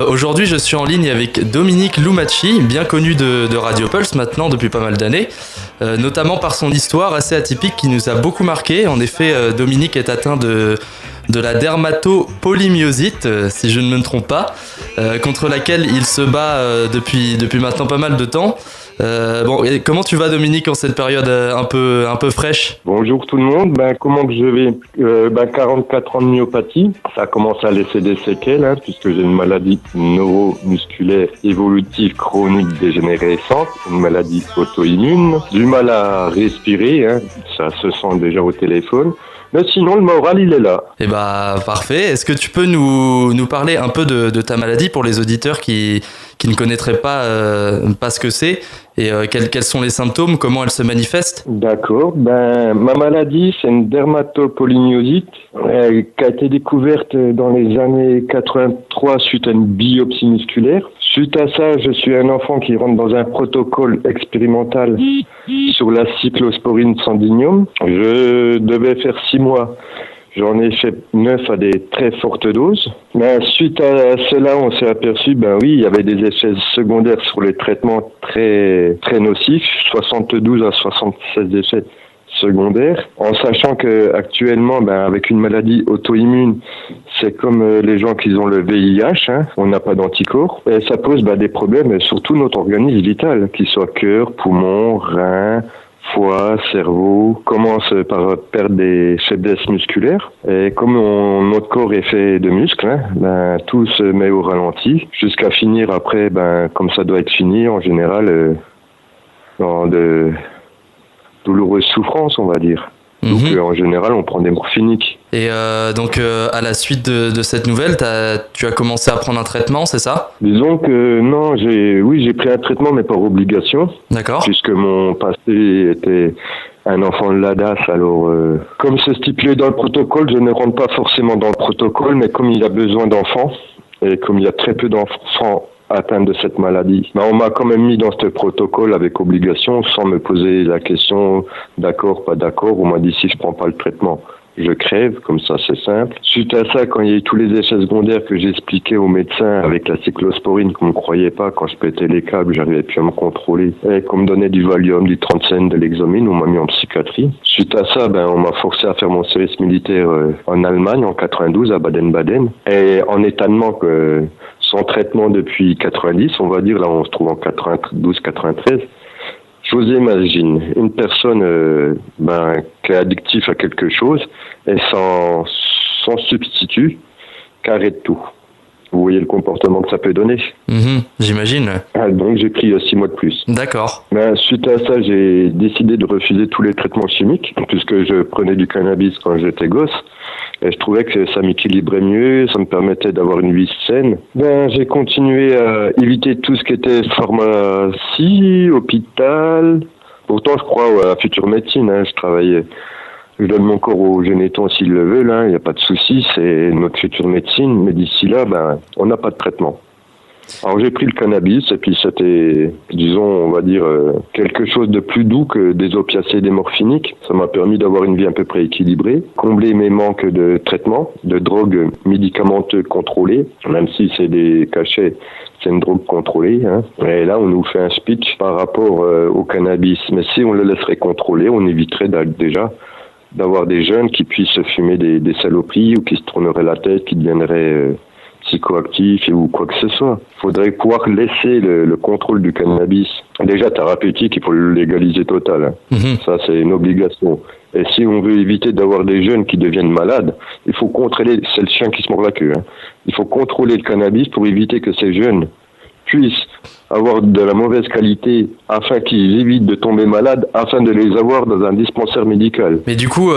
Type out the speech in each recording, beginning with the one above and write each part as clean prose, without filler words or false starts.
Aujourd'hui, je suis en ligne avec Dominique Lumacci, bien connu de Radio Pulse maintenant depuis pas mal d'années, notamment par son histoire assez atypique qui nous a beaucoup marqué. En effet, Dominique est atteint de la dermatopolymyosite, si je ne me trompe pas, contre laquelle il se bat depuis maintenant pas mal de temps. Comment tu vas, Dominique, en cette période un peu fraîche? Bonjour tout le monde. Comment que je vais 44 ans de myopathie. Ça commence à laisser des séquelles, puisque j'ai une maladie neuromusculaire évolutive chronique dégénérescente, une maladie auto-immune, du mal à respirer, ça se sent déjà au téléphone. Mais sinon, le moral, il est là. Eh parfait. Est-ce que tu peux nous parler un peu de ta maladie pour les auditeurs qui ne connaîtraient pas ce que c'est et quels sont les symptômes, comment elle se manifeste? D'accord. Ma maladie, c'est une dermatopolymyosite qui a été découverte dans les années 83 suite à une biopsie musculaire. Suite à ça, je suis un enfant qui rentre dans un protocole expérimental sur la cyclosporine Sandignum. Je devais faire 6 mois. J'en ai fait 9 à des très fortes doses. Suite à cela, on s'est aperçu, il y avait des effets secondaires sur les traitements très, très nocifs, 72 à 76 effets secondaires, en sachant que actuellement, avec une maladie auto-immune, c'est comme les gens qui ont le VIH, on n'a pas d'anticorps, et ça pose des problèmes sur tout notre organisme vital, qu'il soit cœur, poumon, rein, foie, cerveau, commence par perdre des faiblesses musculaires. Et comme notre corps est fait de muscles, tout se met au ralenti, jusqu'à finir après, comme ça doit être fini, en général, dans de douloureuses souffrances, on va dire. Donc en général, on prend des morphiniques. Et à la suite de cette nouvelle, tu as commencé à prendre un traitement, c'est ça? Disons que non, j'ai pris un traitement, mais par obligation. D'accord. Puisque mon passé était un enfant de l'ADAS, alors comme c'est stipulé dans le protocole, je ne rentre pas forcément dans le protocole, mais comme il y a besoin d'enfants, et comme il y a très peu d'enfants atteints de cette maladie, on m'a quand même mis dans ce protocole avec obligation, sans me poser la question d'accord, pas d'accord. On m'a dit si je prends pas le traitement, je crève, comme ça c'est simple. Suite à ça, quand il y a eu tous les effets secondaires que j'expliquais aux médecins avec la cyclosporine, qu'on ne me croyait pas, quand je pétais les câbles, j'arrivais plus à me contrôler, et qu'on me donnait du Valium, du Transcend, de l'Exomine, on m'a mis en psychiatrie. Suite à ça, on m'a forcé à faire mon service militaire en Allemagne, en 92, à Baden-Baden, et en état de manque, sans traitement depuis 90, on va dire, là on se trouve en 92-93, j'ose imaginer une personne qui est addictive à quelque chose et sans substitut, qui arrête tout. Vous voyez le comportement que ça peut donner. J'imagine. Donc j'ai pris 6 mois de plus. D'accord. Suite à ça, j'ai décidé de refuser tous les traitements chimiques, puisque je prenais du cannabis quand j'étais gosse. Et je trouvais que ça m'équilibrait mieux, ça me permettait d'avoir une vie saine. J'ai continué à éviter tout ce qui était pharmacie, hôpital. Pourtant, je crois à la future médecine. Je travaillais, je donne mon corps aux génétons s'ils le veulent. Il n'y a pas de souci, c'est notre future médecine. Mais d'ici là, on n'a pas de traitement. Alors j'ai pris le cannabis et puis c'était, disons, on va dire, quelque chose de plus doux que des opiacés et des morphiniques. Ça m'a permis d'avoir une vie à peu près équilibrée, combler mes manques de traitement, de drogue médicamenteuse contrôlée, même si c'est des cachets, c'est une drogue contrôlée. Et là, on nous fait un speech par rapport au cannabis. Mais si on le laisserait contrôler, on éviterait déjà d'avoir des jeunes qui puissent fumer des saloperies ou qui se tourneraient la tête, qui deviendraient psychoactif ou quoi que ce soit. Il faudrait pouvoir laisser le contrôle du cannabis. Déjà thérapeutique, il faut le légaliser total. Ça, c'est une obligation. Et si on veut éviter d'avoir des jeunes qui deviennent malades, il faut contrôler, c'est le chien qui se mord la queue. Il faut contrôler le cannabis pour éviter que ces jeunes puissent avoir de la mauvaise qualité afin qu'ils évitent de tomber malades, afin de les avoir dans un dispensaire médical. Mais du coup,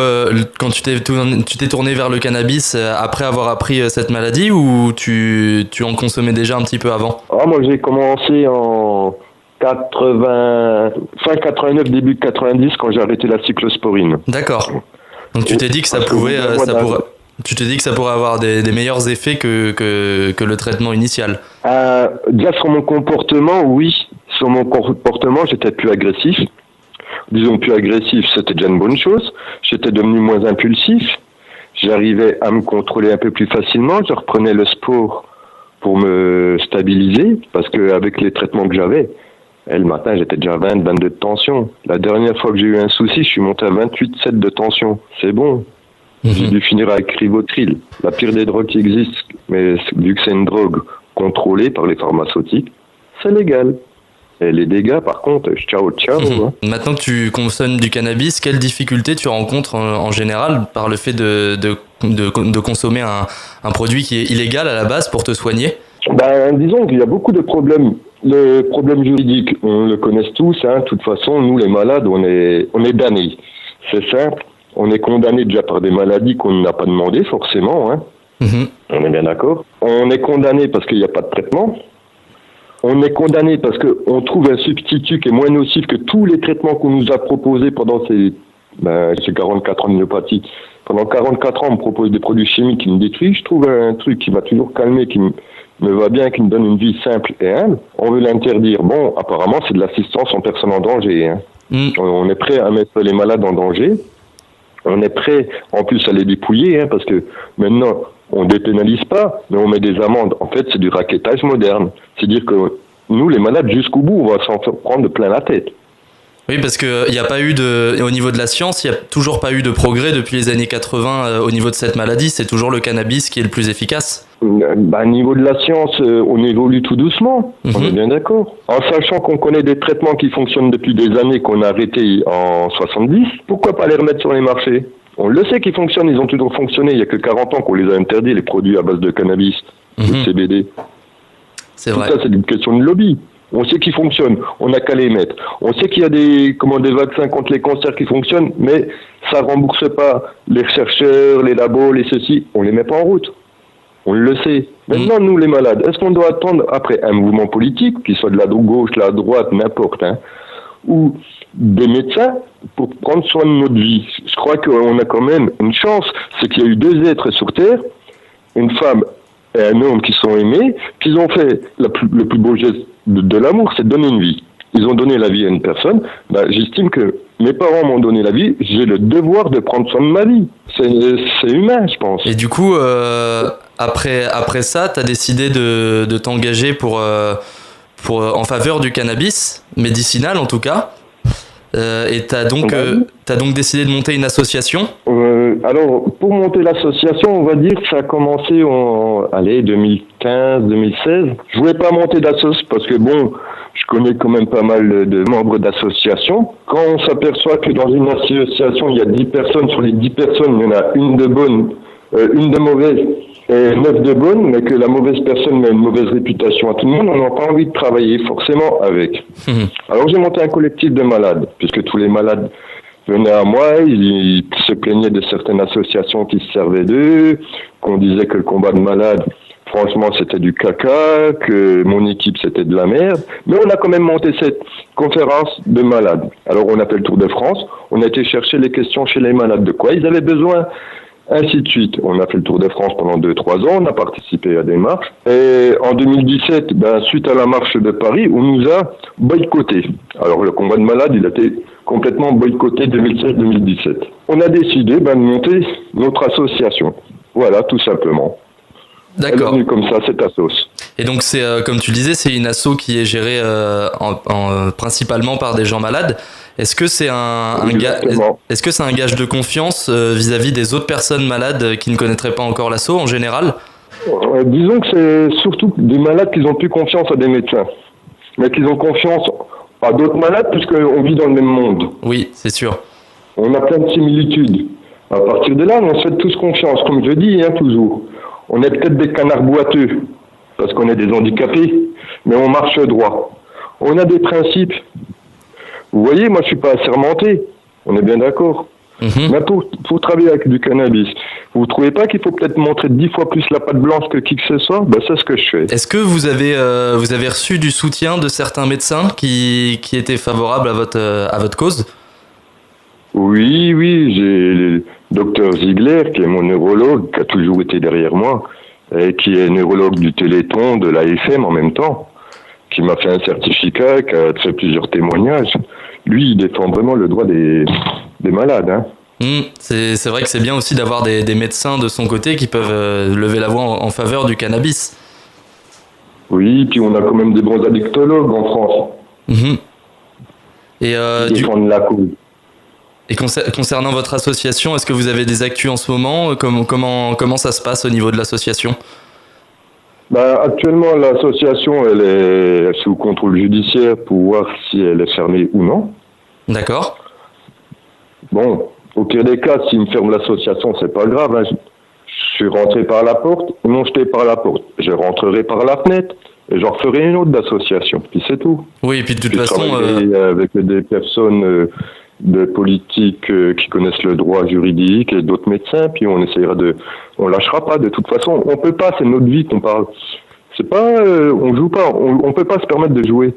quand tu t'es tourné vers le cannabis après avoir appris cette maladie, ou tu en consommais déjà un petit peu avant? Moi j'ai commencé en fin 89, début 90, quand j'ai arrêté la cyclosporine. D'accord. Donc tu t'es dit que ça pourrait avoir des meilleurs effets que le traitement initial. Déjà sur mon comportement, oui. Sur mon comportement, j'étais plus agressif. Disons plus agressif, c'était déjà une bonne chose. J'étais devenu moins impulsif. J'arrivais à me contrôler un peu plus facilement. Je reprenais le sport pour me stabiliser, parce qu'avec les traitements que j'avais, le matin, j'étais déjà à 20, 22 de tension. La dernière fois que j'ai eu un souci, je suis monté à 28,7 de tension. C'est bon. J'ai dû finir avec Rivotril, la pire des drogues qui existent. Mais vu que c'est une drogue contrôlée par les pharmaceutiques, c'est légal. Et les dégâts, par contre, ciao. Hein. Maintenant que tu consommes du cannabis, quelles difficultés tu rencontres en général par le fait de consommer un produit qui est illégal à la base pour te soigner ? Disons qu'il y a beaucoup de problèmes. Le problème juridique, on le connaît tous. Hein. De toute façon, nous les malades, on est damnés. C'est simple. On est condamnés déjà par des maladies qu'on n'a pas demandées forcément. Hein. On est bien d'accord. On est condamné parce qu'il n'y a pas de traitement. On est condamné parce qu'on trouve un substitut qui est moins nocif que tous les traitements qu'on nous a proposés pendant ces 44 ans de myopathie. Pendant 44 ans, on me propose des produits chimiques qui me détruisent. Je trouve un truc qui m'a toujours calmé, qui me va bien, qui me donne une vie simple et humble. On veut l'interdire. Bon, apparemment, c'est de l'assistance en personne en danger. Hein. On est prêt à mettre les malades en danger. On est prêt, en plus, à les dépouiller, hein, parce que maintenant, on dépénalise pas, mais on met des amendes. En fait, c'est du rackettage moderne. C'est-à-dire que nous, les malades, jusqu'au bout, on va s'en prendre de plein la tête. Oui, parce qu'il n'y a pas eu au niveau de la science, il n'y a toujours pas eu de progrès depuis les années 80 au niveau de cette maladie. C'est toujours le cannabis qui est le plus efficace. Au niveau de la science, on évolue tout doucement. On est bien d'accord. En sachant qu'on connaît des traitements qui fonctionnent depuis des années qu'on a arrêtés en 70, pourquoi pas les remettre sur les marchés ? On le sait qu'ils fonctionnent, ils ont toujours fonctionné. Il n'y a que 40 ans qu'on les a interdits, les produits à base de cannabis, de CBD. C'est vrai. Tout ça, c'est une question de lobby. On sait qu'ils fonctionnent, on n'a qu'à les mettre. On sait qu'il y a des vaccins contre les cancers qui fonctionnent, mais ça ne rembourse pas les chercheurs, les labos, les ceci. On ne les met pas en route. On le sait. Maintenant, nous, les malades, est-ce qu'on doit attendre après un mouvement politique, qu'il soit de la gauche, de la droite, n'importe, hein, ou des médecins pour prendre soin de notre vie ? Je crois qu'on a quand même une chance, c'est qu'il y a eu 2 êtres sur Terre, une femme et un homme qui sont aimés, qu'ils ont fait le plus beau geste de l'amour, c'est de donner une vie. Ils ont donné la vie à une personne. J'estime que mes parents m'ont donné la vie, j'ai le devoir de prendre soin de ma vie. C'est humain, je pense. Et du coup, après ça, tu as décidé de t'engager pour en faveur du cannabis, médicinal en tout cas. Et tu as donc décidé de monter une association ? Alors, pour monter l'association, on va dire que ça a commencé en 2015, 2016. Je voulais pas monter d'association parce que bon, je connais quand même pas mal de membres d'associations. Quand on s'aperçoit que dans une association, il y a 10 personnes, sur les 10 personnes, il y en a une de bonne, une de mauvaise et 9 de bonnes, mais que la mauvaise personne met une mauvaise réputation à tout le monde, on n'a pas envie de travailler forcément avec. Alors j'ai monté un collectif de malades, puisque tous les malades venaient à moi, ils se plaignaient de certaines associations qui se servaient d'eux, qu'on disait que le combat de malades, franchement, c'était du caca, que mon équipe, c'était de la merde. Mais on a quand même monté cette conférence de malades. Alors, on a fait le Tour de France. On a été chercher les questions chez les malades. De quoi ils avaient besoin, ainsi de suite. On a fait le Tour de France pendant 2-3 ans. On a participé à des marches. Et en 2017, suite à la marche de Paris, on nous a boycottés. Alors, le combat de malades, il a été complètement boycotté 2016-2017. On a décidé de monter notre association. Voilà, tout simplement. D'accord. Elle est venue comme ça, cette assos. Et donc, c'est comme tu le disais, c'est une asso qui est gérée principalement par des gens malades. Est-ce que c'est un gage de confiance vis-à-vis des autres personnes malades qui ne connaîtraient pas encore l'asso en général ? Disons que c'est surtout des malades qui n'ont plus confiance à des médecins, mais qui ont confiance à d'autres malades puisqu'on vit dans le même monde. Oui, c'est sûr. On a plein de similitudes. À partir de là, on se fait tous confiance, comme je dis toujours. On est peut-être des canards boiteux, parce qu'on est des handicapés, mais on marche droit. On a des principes. Vous voyez, moi je suis pas assermenté, on est bien d'accord. Mais pour travailler avec du cannabis, vous trouvez pas qu'il faut peut-être montrer 10 fois plus la patte blanche que qui que ce soit ? C'est ce que je fais. Est-ce que vous avez reçu du soutien de certains médecins qui étaient favorables à votre cause ? Oui, j'ai le docteur Ziegler, qui est mon neurologue, qui a toujours été derrière moi, et qui est neurologue du Téléthon, de l'AFM en même temps, qui m'a fait un certificat, qui a fait plusieurs témoignages. Lui, il défend vraiment le droit des malades. Hein. C'est vrai que c'est bien aussi d'avoir des médecins de son côté qui peuvent lever la voix en faveur du cannabis. Oui, puis on a quand même des bons addictologues en France. Mhm. Et, Qui défendent la cause. et concernant votre association, est-ce que vous avez des actus en ce moment? Comment ça se passe au niveau de l'association? Actuellement, l'association, elle est sous contrôle judiciaire pour voir si elle est fermée ou non. D'accord. Bon, au pire des cas, s'ils me ferment l'association, c'est pas grave. Hein. Je suis rentré par la porte, ils m'ont jeté par la porte. Je rentrerai par la fenêtre et j'en ferai une autre d'association. Puis c'est tout. Oui, et puis de toute Je façon... travaillerai avec des personnes de politique qui connaissent le droit juridique et d'autres médecins, puis on lâchera pas. De toute façon, on peut pas, c'est notre vie qu'on parle. C'est pas, on joue pas, on peut pas se permettre de jouer.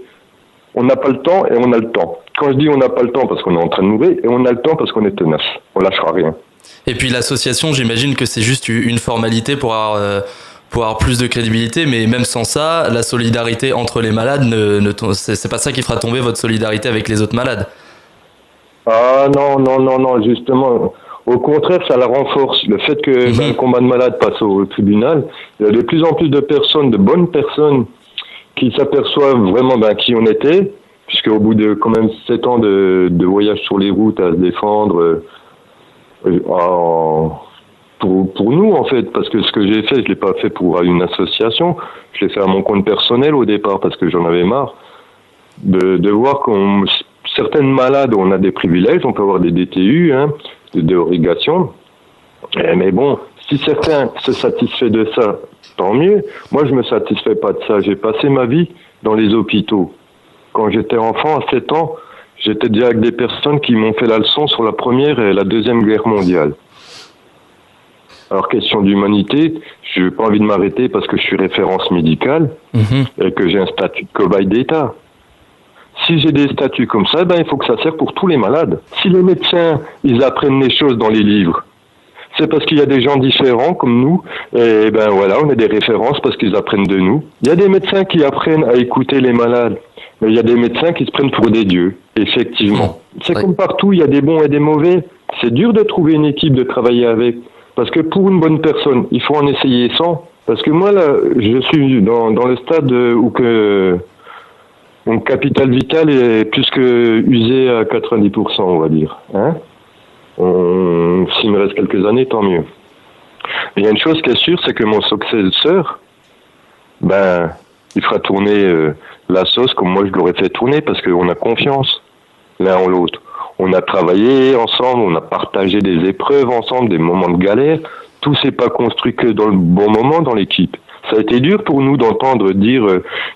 On n'a pas le temps et on a le temps. Quand je dis on n'a pas le temps parce qu'on est en train de mourir, et on a le temps parce qu'on est tenace. On lâchera rien. Et puis l'association, j'imagine que c'est juste une formalité pour avoir plus de crédibilité, mais même sans ça, la solidarité entre les malades, c'est pas ça qui fera tomber votre solidarité avec les autres malades. Ah non, justement. Au contraire, ça la renforce. Le fait que le combat de malade passe au tribunal, il y a de plus en plus de personnes, de bonnes personnes, qui s'aperçoivent vraiment qui on était, puisque au bout de quand même 7 ans de voyage sur les routes à se défendre, pour nous en fait, parce que ce que j'ai fait, je l'ai pas fait pour une association, je l'ai fait à mon compte personnel au départ, parce que j'en avais marre de voir qu'on... Certaines malades, on a des privilèges, on peut avoir des DTU, des dérogations. Mais bon, si certains se satisfait de ça, tant mieux. Moi, je me satisfais pas de ça. J'ai passé ma vie dans les hôpitaux. Quand j'étais enfant, à 7 ans, j'étais déjà avec des personnes qui m'ont fait la leçon sur la Première et la Deuxième Guerre mondiale. Alors, question d'humanité, je n'ai pas envie de m'arrêter parce que je suis référence médicale et que j'ai un statut de cobaye d'État. Si j'ai des statuts comme ça, il faut que ça serve pour tous les malades. Si les médecins, ils apprennent les choses dans les livres, c'est parce qu'il y a des gens différents comme nous, et voilà, on a des références parce qu'ils apprennent de nous. Il y a des médecins qui apprennent à écouter les malades, mais il y a des médecins qui se prennent pour des dieux, effectivement. C'est comme partout, il y a des bons et des mauvais. C'est dur de trouver une équipe de travailler avec, parce que pour une bonne personne, il faut en essayer 100. Parce que moi, là, je suis dans le stade où que... Mon capital vital est plus que usé à 90%, on va dire. S'il me reste quelques années, tant mieux. Mais il y a une chose qui est sûre, c'est que mon successeur, il fera tourner la sauce comme moi je l'aurais fait tourner, parce qu'on a confiance l'un en l'autre. On a travaillé ensemble, on a partagé des épreuves ensemble, des moments de galère. Tout s'est pas construit que dans le bon moment dans l'équipe. Ça a été dur pour nous d'entendre dire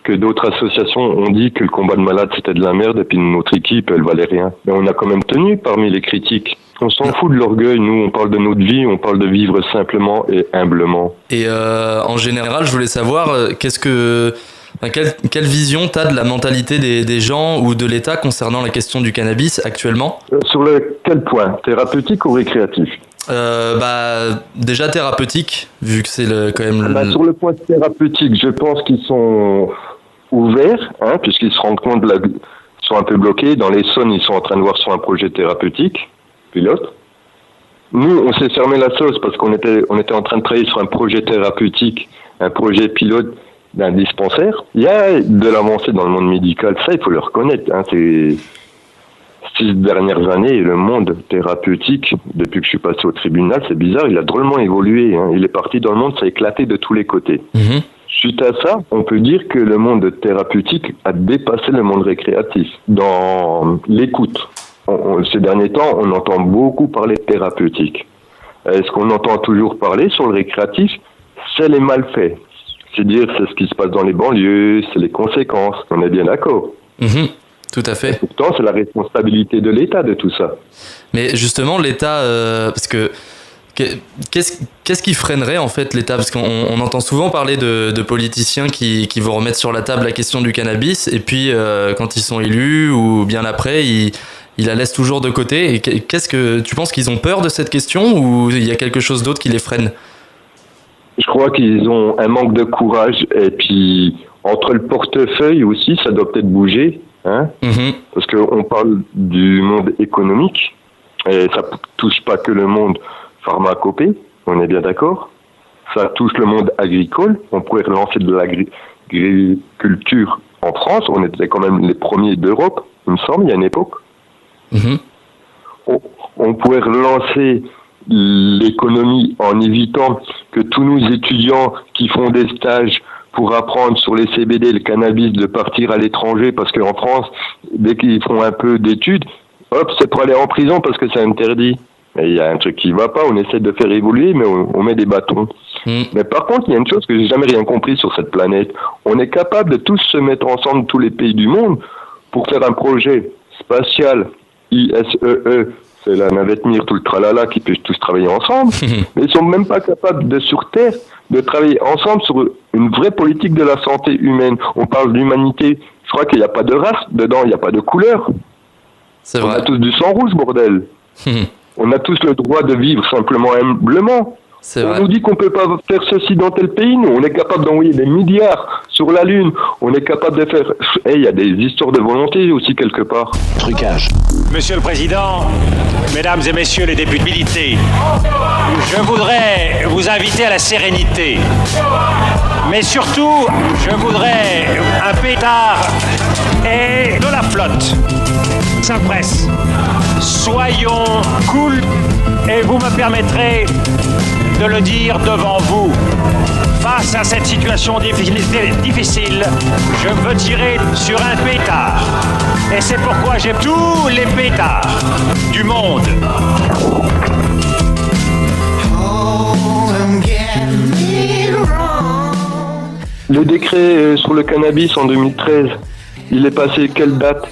que d'autres associations ont dit que le combat de malades c'était de la merde et puis notre équipe elle valait rien. Mais on a quand même tenu parmi les critiques. On s'en fout de l'orgueil, nous on parle de notre vie, on parle de vivre simplement et humblement. Et en général, je voulais savoir quelle vision t'as de la mentalité des gens ou de l'État concernant la question du cannabis actuellement? Sur quel point? Thérapeutique ou récréatif? Déjà thérapeutique, vu que c'est quand même... Sur le point thérapeutique, je pense qu'ils sont ouverts, puisqu'ils se rendent compte, ils sont un peu bloqués. Dans l'Essonne, ils sont en train de voir sur un projet thérapeutique, pilote. Nous, on s'est fermé la sauce parce qu'on était en train de travailler sur un projet thérapeutique, un projet pilote d'un dispensaire. Il y a de l'avancée dans le monde médical, ça, il faut le reconnaître. C'est 6 dernières années, le monde thérapeutique, depuis que je suis passé au tribunal, c'est bizarre, il a drôlement évolué. Il est parti dans le monde, ça a éclaté de tous les côtés. Suite à ça, on peut dire que le monde thérapeutique a dépassé le monde récréatif. Dans l'écoute, ces derniers temps, on entend beaucoup parler de thérapeutique. Est-ce qu'on entend toujours parler sur le récréatif? C'est les malfaits. C'est-à-dire, c'est ce qui se passe dans les banlieues, c'est les conséquences. On est bien d'accord. Tout à fait. Et pourtant, c'est la responsabilité de l'État de tout ça. Mais justement, l'État, parce que qu'est-ce qui freinerait en fait l'État? Parce qu'on entend souvent parler de politiciens qui vont remettre sur la table la question du cannabis, et puis quand ils sont élus ou bien après, ils la laissent toujours de côté. Et qu'est-ce que tu penses qu'ils ont peur de cette question, ou il y a quelque chose d'autre qui les freine? Je crois qu'ils ont un manque de courage, et puis entre le portefeuille aussi, ça doit peut-être bouger. Parce qu'on parle du monde économique et ça touche pas que le monde pharmacopée, on est bien d'accord. Ça touche le monde agricole, on pourrait relancer de l'agriculture en France. On était quand même les premiers d'Europe, il me semble, il y a une époque. Mhm. On pourrait relancer l'économie en évitant que tous nos étudiants qui font des stages pour apprendre sur les CBD et le cannabis de partir à l'étranger, parce qu'en France, dès qu'ils font un peu d'études, hop, c'est pour aller en prison parce que c'est interdit. Mais il y a un truc qui va pas, on essaie de faire évoluer, mais on met des bâtons. Mais par contre, il y a une chose que j'ai jamais rien compris sur cette planète. On est capable de tous se mettre ensemble, tous les pays du monde, pour faire un projet spatial, ISEE, c'est la navette Mir, tout le tralala, qui peut tous travailler ensemble, mais ils sont même pas capables de, sur Terre, de travailler ensemble sur une vraie politique de la santé humaine. On parle d'humanité, je crois qu'il n'y a pas de race dedans, il n'y a pas de couleur. C'est vrai. On a tous du sang rouge, bordel. On a tous le droit de vivre simplement humblement. C'est On vrai. nous dit qu'on peut pas faire ceci dans tel pays. Nous, on est capable d'envoyer des milliards sur la Lune. On est capable de faire... Il y a des histoires de volonté aussi quelque part. Trucage. Monsieur le Président, Mesdames et Messieurs les députés, je voudrais vous inviter à la sérénité. Mais surtout, je voudrais un pétard et de la flotte. Ça presse. Soyons cool et vous me permettrez de le dire devant vous. Face à cette situation difficile, je veux tirer sur un pétard. Et c'est pourquoi j'ai tous les pétards du monde. Le décret sur le cannabis en 2013, il est passé quelle date?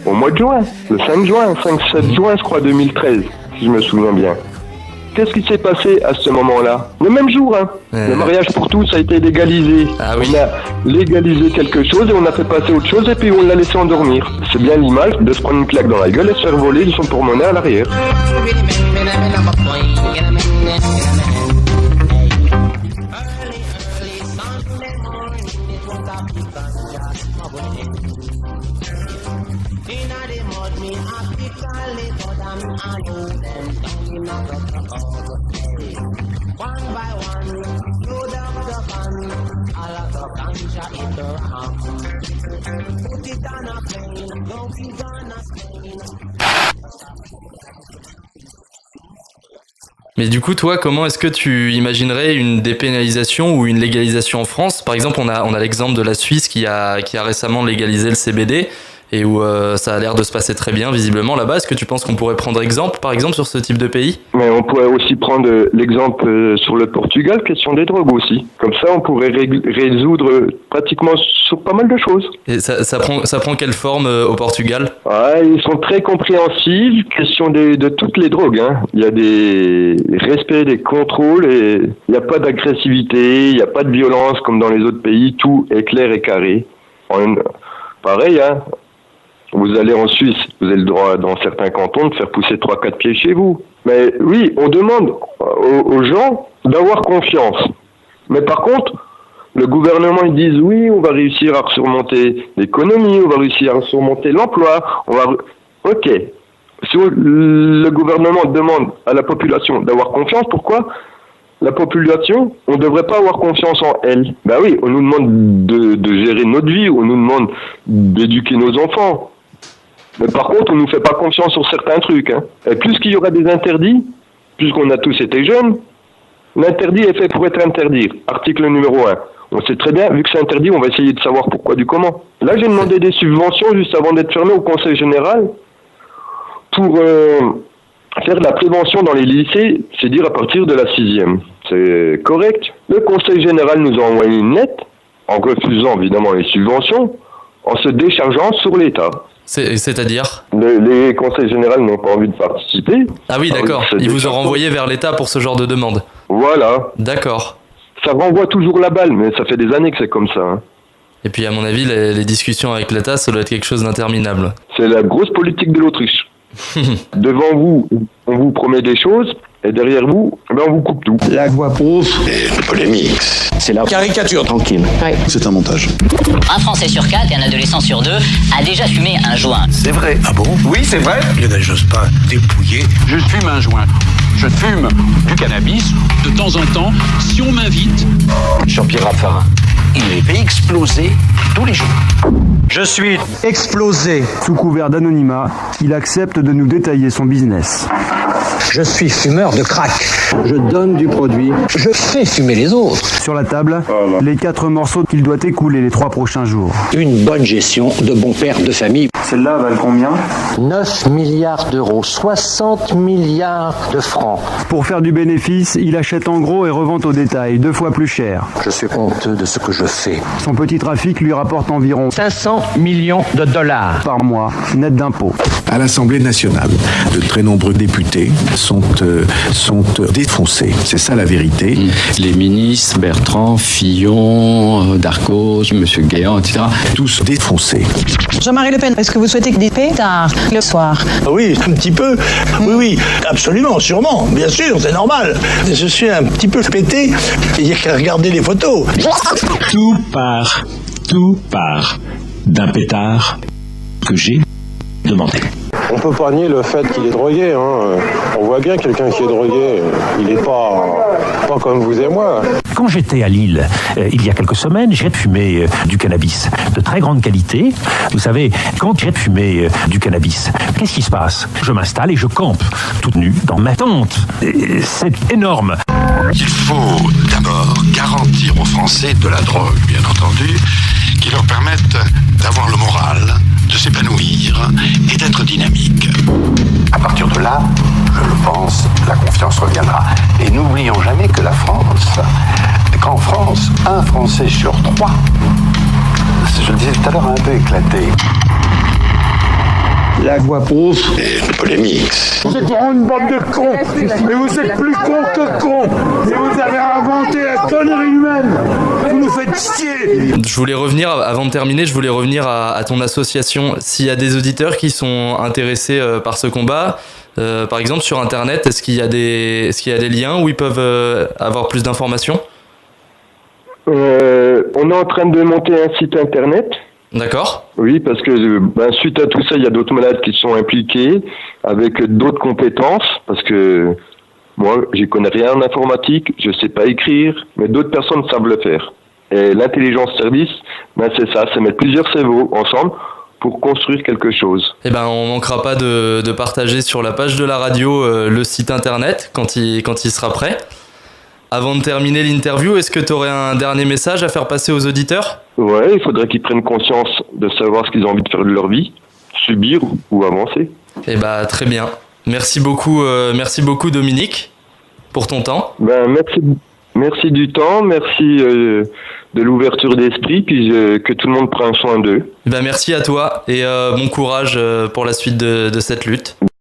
Au mois de juin, le 5 juin, 5-7 juin, je crois, 2013, si je me souviens bien. Qu'est-ce qui s'est passé à ce moment-là? Le même jour, hein. Le mariage pour tous a été légalisé. Ah oui. On a légalisé quelque chose et on a fait passer autre chose et puis on l'a laissé endormir. C'est bien l'image de se prendre une claque dans la gueule et se faire voler de son porte-monnaie à l'arrière. Mais du coup, toi, comment est-ce que tu imaginerais une dépénalisation ou une légalisation en France? Par exemple, on a l'exemple de la Suisse qui a récemment légalisé le CBD et où ça a l'air de se passer très bien visiblement là-bas. Est-ce que tu penses qu'on pourrait prendre exemple, par exemple, sur ce type de pays? Mais on pourrait aussi prendre l'exemple sur le Portugal, question des drogues aussi. Comme ça, on pourrait résoudre pratiquement sur pas mal de choses. Et ça prend quelle forme au Portugal? Ils sont très compréhensifs, question de toutes les drogues. Hein. Il y a des respect des contrôles et il n'y a pas d'agressivité, il n'y a pas de violence comme dans les autres pays. Tout est clair et carré. Pareil, hein. Vous allez en Suisse, vous avez le droit dans certains cantons de faire pousser 3-4 pieds chez vous. Mais oui, on demande aux gens d'avoir confiance. Mais par contre, le gouvernement, ils disent oui, on va réussir à surmonter l'économie, on va réussir à surmonter l'emploi, Ok. Si le gouvernement demande à la population d'avoir confiance, pourquoi la population, on ne devrait pas avoir confiance en elle? Ben oui, on nous demande de gérer notre vie, on nous demande d'éduquer nos enfants. Mais par contre, on ne nous fait pas confiance sur certains trucs. Hein. Et plus qu'il y aura des interdits, puisqu'on a tous été jeunes, l'interdit est fait pour être interdit. Article numéro 1. On sait très bien, vu que c'est interdit, on va essayer de savoir pourquoi du comment. Là, j'ai demandé des subventions juste avant d'être fermé au Conseil général pour faire de la prévention dans les lycées, c'est dire à partir de la 6e. C'est correct. Le Conseil général nous a envoyé une lettre en refusant évidemment les subventions, en se déchargeant sur l'État. C'est-à-dire? Les conseils généraux n'ont pas envie de participer. Ah oui, d'accord. Ils vous ont renvoyé vers l'État pour ce genre de demande. Voilà. D'accord. Ça renvoie toujours la balle, mais ça fait des années que c'est comme ça. Hein. Et puis à mon avis, les discussions avec l'État, ça doit être quelque chose d'interminable. C'est la grosse politique de l'Autriche. Devant vous, on vous promet des choses, et derrière vous, on vous coupe tout. La voix prouve. Une polémique. C'est la caricature tranquille. Oui. C'est un montage. Un Français sur 4 et un adolescent sur 2 a déjà fumé un joint. C'est vrai. Ah bon? Oui, c'est vrai. Lionel Jospin, dépouillé. Je fume un joint. Je fume du cannabis. De temps en temps, si on m'invite. Jean-Pierre Raffarin. il fait exploser tous les jours. Je suis Explosé. Sous couvert d'anonymat, il accepte de nous détailler son business. Je suis fumeur de crack. Je donne du produit. Je fais fumer les autres. Sur la table, les 4 morceaux qu'il doit écouler les 3 prochains jours. Une bonne gestion de bon père de famille. Celle-là valent combien ? 9 milliards d'euros, 60 milliards de francs. Pour faire du bénéfice, il achète en gros et revend au détail, 2 fois plus cher. Je suis honteux de ce que je fais. Son petit trafic lui rapporte environ 500 millions de dollars. par mois, net d'impôts. À l'Assemblée nationale, de très nombreux députés sont défoncés. C'est ça la vérité. Les ministres, Bertrand, Fillon, Darcos, M. Guéant, etc. Tous défoncés. Jean-Marie Le Pen, est-ce que vous souhaitez que des pétards le soir ? Oui, un petit peu. Oui, absolument, sûrement. Bien sûr, c'est normal. Je suis un petit peu pété. Il n'y a qu'à regarder les photos. Tout part d'un pétard que j'ai demandé. On peut pas nier le fait qu'il est drogué. On voit bien quelqu'un qui est drogué. Il n'est pas comme vous et moi. Quand j'étais à Lille, il y a quelques semaines, j'ai fumé du cannabis de très grande qualité. Vous savez, quand j'ai fumé du cannabis, qu'est-ce qui se passe ? Je m'installe et je campe, toute nue, dans ma tente. C'est énorme. Il faut d'abord garantir aux Français de la drogue, bien entendu, qui leur permette d'avoir le moral, de s'épanouir et d'être dynamique. À partir de là, je le pense, la confiance reviendra. Et n'oublions jamais que qu'en France, un Français sur 3, je le disais tout à l'heure, a un peu éclaté. La voix pauvre. Polémique. C'est pour une bande de cons. Mais vous êtes plus cons que cons. Et vous avez inventé la connerie humaine. Vous nous faites chier. Je voulais revenir, avant de terminer, à ton association. S'il y a des auditeurs qui sont intéressés par ce combat, par exemple sur Internet, est-ce qu'il y a des liens où ils peuvent avoir plus d'informations ? On est en train de monter un site Internet. D'accord. Oui, parce que suite à tout ça, il y a d'autres malades qui sont impliqués avec d'autres compétences, parce que moi, j'y connais rien en informatique, je sais pas écrire, mais d'autres personnes savent le faire. Et l'intelligence service, c'est ça, c'est mettre plusieurs cerveaux ensemble pour construire quelque chose. Eh ben, on manquera pas de partager sur la page de la radio le site internet quand il sera prêt. Avant de terminer l'interview, est-ce que tu aurais un dernier message à faire passer aux auditeurs ? Ouais, il faudrait qu'ils prennent conscience de savoir ce qu'ils ont envie de faire de leur vie, subir ou avancer. Eh ben, très bien. Merci beaucoup Dominique pour ton temps. Merci du temps, merci de l'ouverture d'esprit, puis que tout le monde prenne soin d'eux. Ben, merci à toi et bon courage pour la suite de cette lutte.